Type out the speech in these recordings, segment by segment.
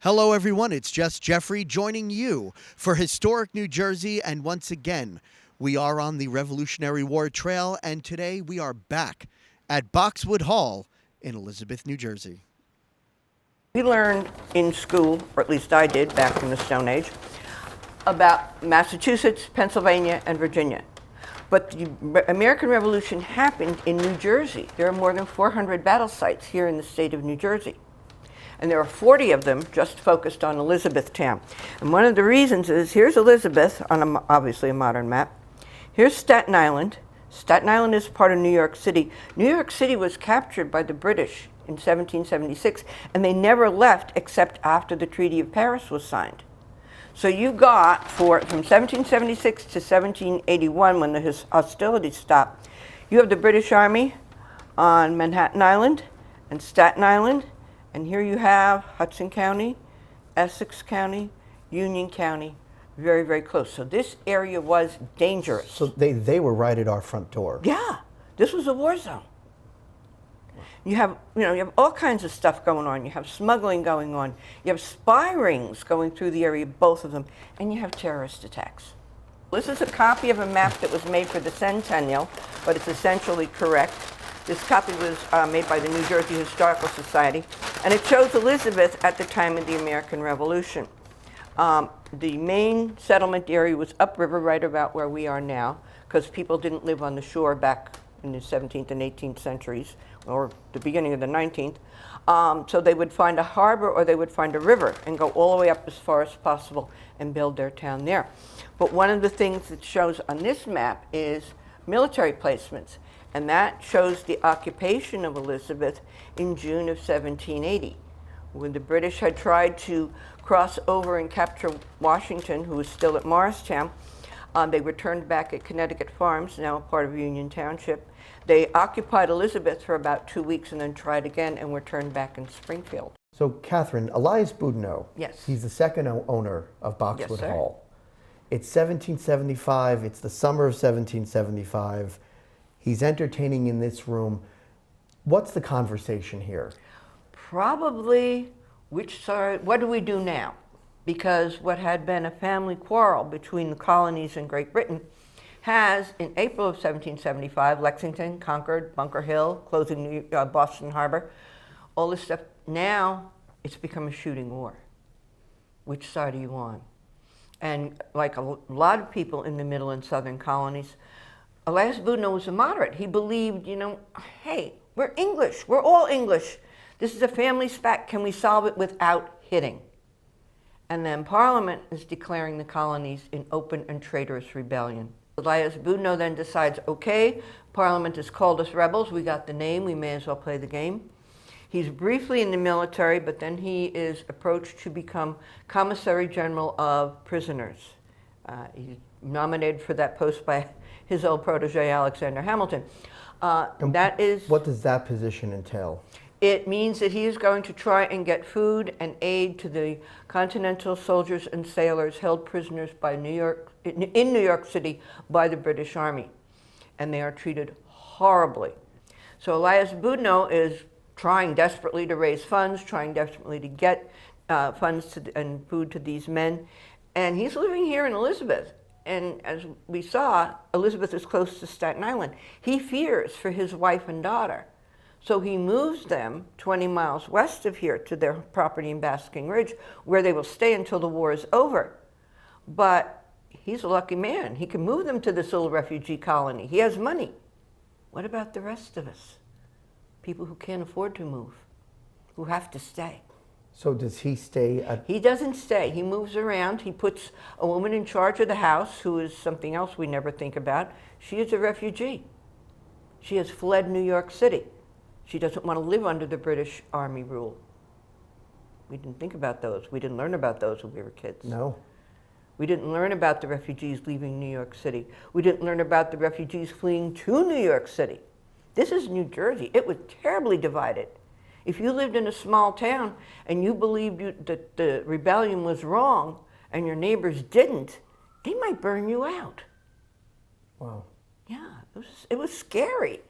Hello, everyone. It's just Jeffrey joining you for historic New Jersey. And once again, we are on the Revolutionary War Trail. And today we are back at Boxwood Hall in Elizabeth, New Jersey. We learned in school, or at least I did back in the Stone Age, about Massachusetts, Pennsylvania, and Virginia. But the American Revolution happened in New Jersey. There are more than 400 battle sites here in the state of New Jersey. And there are 40 of them just focused on Elizabethtown. And one of the reasons is, here's Elizabeth on obviously a modern map. Here's Staten Island. Staten Island is part of New York City. New York City was captured by the British in 1776, and they never left except after the Treaty of Paris was signed. So you got, from 1776 to 1781, when the hostilities stopped, you have the British Army on Manhattan Island and Staten Island. And here you have Hudson County, Essex County, Union County, very, very close. So this area was dangerous. So they were right at our front door. Yeah, this was a war zone. You have all kinds of stuff going on. You have smuggling going on. You have spy rings going through the area, both of them, and you have terrorist attacks. This is a copy of a map that was made for the Centennial, but it's essentially correct. This copy was made by the New Jersey Historical Society, and it shows Elizabeth at the time of the American Revolution. The main settlement area was upriver, right about where we are now, because people didn't live on the shore back in the 17th and 18th centuries, or the beginning of the 19th. So they would find a harbor or they would find a river and go all the way up as far as possible and build their town there. But one of the things that shows on this map is military placements. And that shows the occupation of Elizabeth in June of 1780, when the British had tried to cross over and capture Washington, who was still at Morristown. They were turned back at Connecticut Farms, now a part of Union Township. They occupied Elizabeth for about 2 weeks and then tried again and were turned back in Springfield. So, Catherine, Elias Boudinot, yes, he's the second owner of Boxwood yes, Hall. It's 1775. It's the summer of 1775. He's entertaining in this room. What's the conversation here? Probably which side, what do we do now? Because what had been a family quarrel between the colonies and Great Britain has, in April of 1775, Lexington, Concord, Bunker Hill, closing Boston Harbor, all this stuff. Now it's become a shooting war. Which side are you on? And like a lot of people in the middle and southern colonies, Elias Boudinot was a moderate. He believed, hey, we're English. We're all English. This is a family spat. Can we solve it without hitting? And then Parliament is declaring the colonies in open and traitorous rebellion. Elias Boudinot then decides, okay, Parliament has called us rebels. We got the name. We may as well play the game. He's briefly in the military, but then he is approached to become Commissary General of Prisoners. He's nominated for that post by his old protege, Alexander Hamilton. What does that position entail? It means that he is going to try and get food and aid to the Continental soldiers and sailors held prisoners in New York City by the British Army. And they are treated horribly. So Elias Boudinot is trying desperately to raise funds, trying desperately to get funds and food to these men. And he's living here in Elizabeth. And as we saw, Elizabeth is close to Staten Island. He fears for his wife and daughter. So he moves them 20 miles west of here to their property in Basking Ridge, where they will stay until the war is over. But he's a lucky man. He can move them to this little refugee colony. He has money. What about the rest of us? People who can't afford to move, who have to stay. So does he stay He doesn't stay. He moves around. He puts a woman in charge of the house, who is something else we never think about. She is a refugee. She has fled New York City. She doesn't want to live under the British Army rule. We didn't think about those. We didn't learn about those when we were kids. No. We didn't learn about the refugees leaving New York City. We didn't learn about the refugees fleeing to New York City. This is New Jersey. It was terribly divided. If you lived in a small town and you believed that the rebellion was wrong and your neighbors didn't, they might burn you out. Wow. Yeah, it was scary.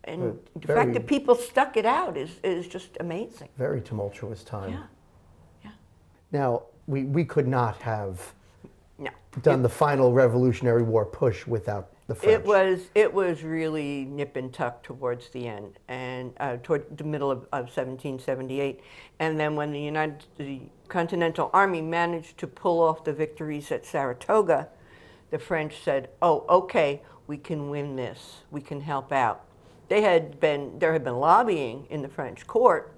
And the fact that people stuck it out is just amazing. Very tumultuous time. Yeah, yeah. Now, we could not have No. done the final Revolutionary War push without the French. It was really nip and tuck towards the end, and toward the middle of 1778, and then when the Continental Army managed to pull off the victories at Saratoga, the French said, "Oh, okay, we can win this. We can help out." There had been lobbying in the French court,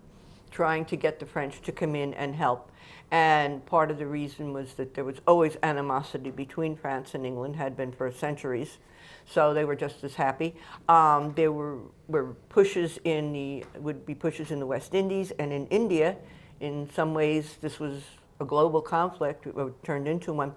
trying to get the French to come in and help. And part of the reason was that there was always animosity between France and England, had been for centuries. So they were just as happy. There were pushes would be pushes in the West Indies and in India. In some ways, this was a global conflict, it turned into one.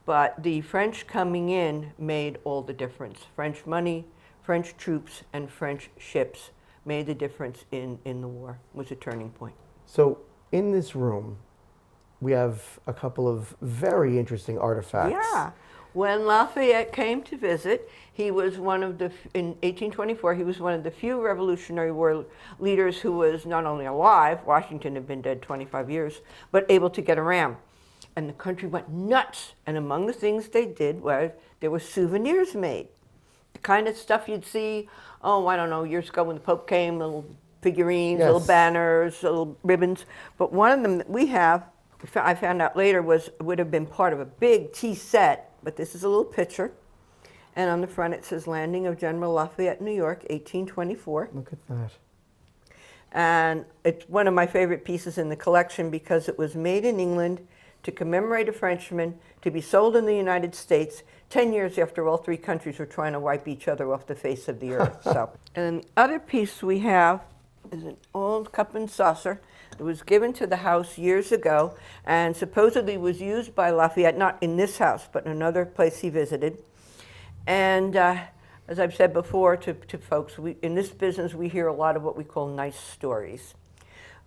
But the French coming in made all the difference. French money, French troops, and French ships made the difference in the war, was a turning point. So in this room, we have a couple of very interesting artifacts. Yeah. When Lafayette came to visit, he was in 1824, he was one of the few Revolutionary War leaders who was not only alive, Washington had been dead 25 years, but able to get around. And the country went nuts. And among the things they did was there were souvenirs made. The kind of stuff you'd see, I don't know, years ago when the Pope came, little figurines, Yes. little banners, little ribbons. But one of them that we have, I found out later, would have been part of a big tea set, but this is a little picture. And on the front it says, "Landing of General Lafayette, New York, 1824. Look at that. And it's one of my favorite pieces in the collection because it was made in England to commemorate a Frenchman, to be sold in the United States 10 years after all three countries were trying to wipe each other off the face of the earth. So, and the other piece we have is an old cup and saucer. It was given to the house years ago and supposedly was used by Lafayette, not in this house, but in another place he visited. And as I've said before to folks, in this business we hear a lot of what we call nice stories.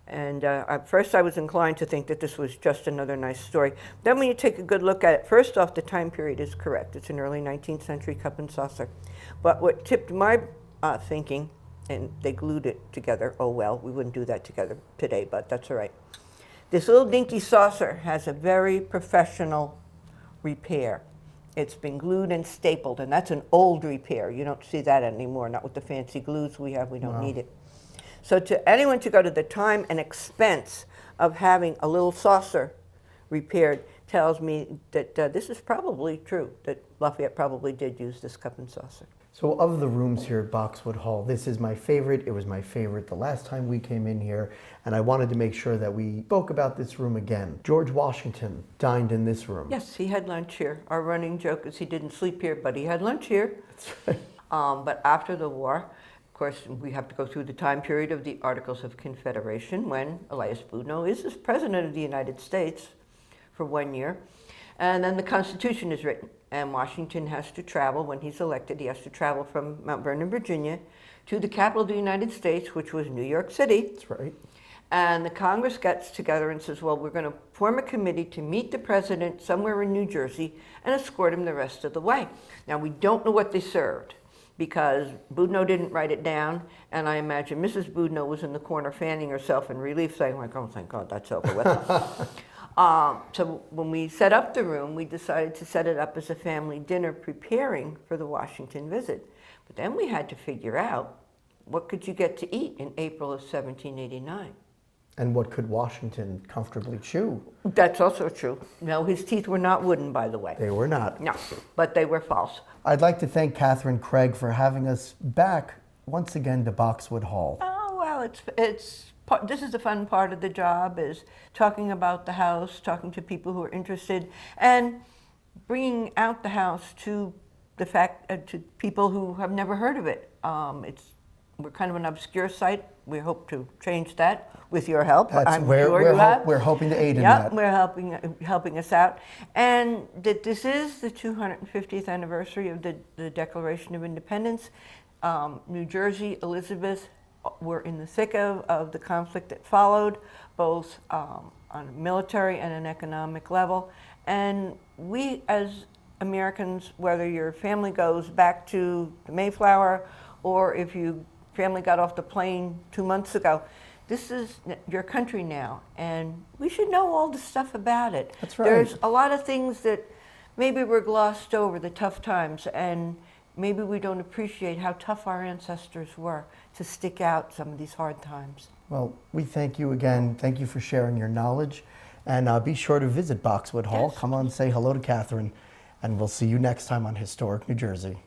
And at first I was inclined to think that this was just another nice story. Then when you take a good look at it, first off, the time period is correct. It's an early 19th century cup and saucer. But what tipped my thinking, and they glued it together, oh well, we wouldn't do that together today, but that's all right. This little dinky saucer has a very professional repair. It's been glued and stapled, and that's an old repair. You don't see that anymore, not with the fancy glues we have, we don't need it. So to anyone to go to the time and expense of having a little saucer repaired tells me that this is probably true, that Lafayette probably did use this cup and saucer. So of the rooms here at Boxwood Hall, this is my favorite. It was my favorite the last time we came in here, and I wanted to make sure that we spoke about this room again. George Washington dined in this room. Yes, he had lunch here. Our running joke is he didn't sleep here, but he had lunch here. That's right. But after the war, of course, we have to go through the time period of the Articles of Confederation when Elias Boudinot is President of the United States for 1 year. And then the Constitution is written. And Washington has to travel, when he's elected, he has to travel from Mount Vernon, Virginia, to the capital of the United States, which was New York City. That's right. And the Congress gets together and says, well, we're going to form a committee to meet the president somewhere in New Jersey and escort him the rest of the way. Now, we don't know what they served, because Boudinot didn't write it down, and I imagine Mrs. Boudinot was in the corner fanning herself in relief, saying, like, oh, thank God, that's over with. So when we set up the room, we decided to set it up as a family dinner preparing for the Washington visit. But then we had to figure out, what could you get to eat in April of 1789? And what could Washington comfortably chew? That's also true. No, his teeth were not wooden, by the way. They were not. No, but they were false. I'd like to thank Katherine Craig for having us back once again to Boxwood Hall. Oh, well, this is the fun part of the job, is talking about the house, talking to people who are interested, and bringing out the house to to people who have never heard of it. We're kind of an obscure site. We hope to change that with your help. We're hoping to aid in that. Yep, we're helping us out. And that this is the 250th anniversary of the Declaration of Independence. New Jersey, Elizabeth, were in the thick of the conflict that followed, both on a military and an economic level. And we as Americans, whether your family goes back to the Mayflower or if your family got off the plane 2 months ago, this is your country now, and we should know all the stuff about it. That's right. There's a lot of things that maybe were glossed over, the tough times, and maybe we don't appreciate how tough our ancestors were to stick out some of these hard times. Well, we thank you again. Thank you for sharing your knowledge. And be sure to visit Boxwood Hall. Yes. Come on, say hello to Katherine. And we'll see you next time on Historic New Jersey.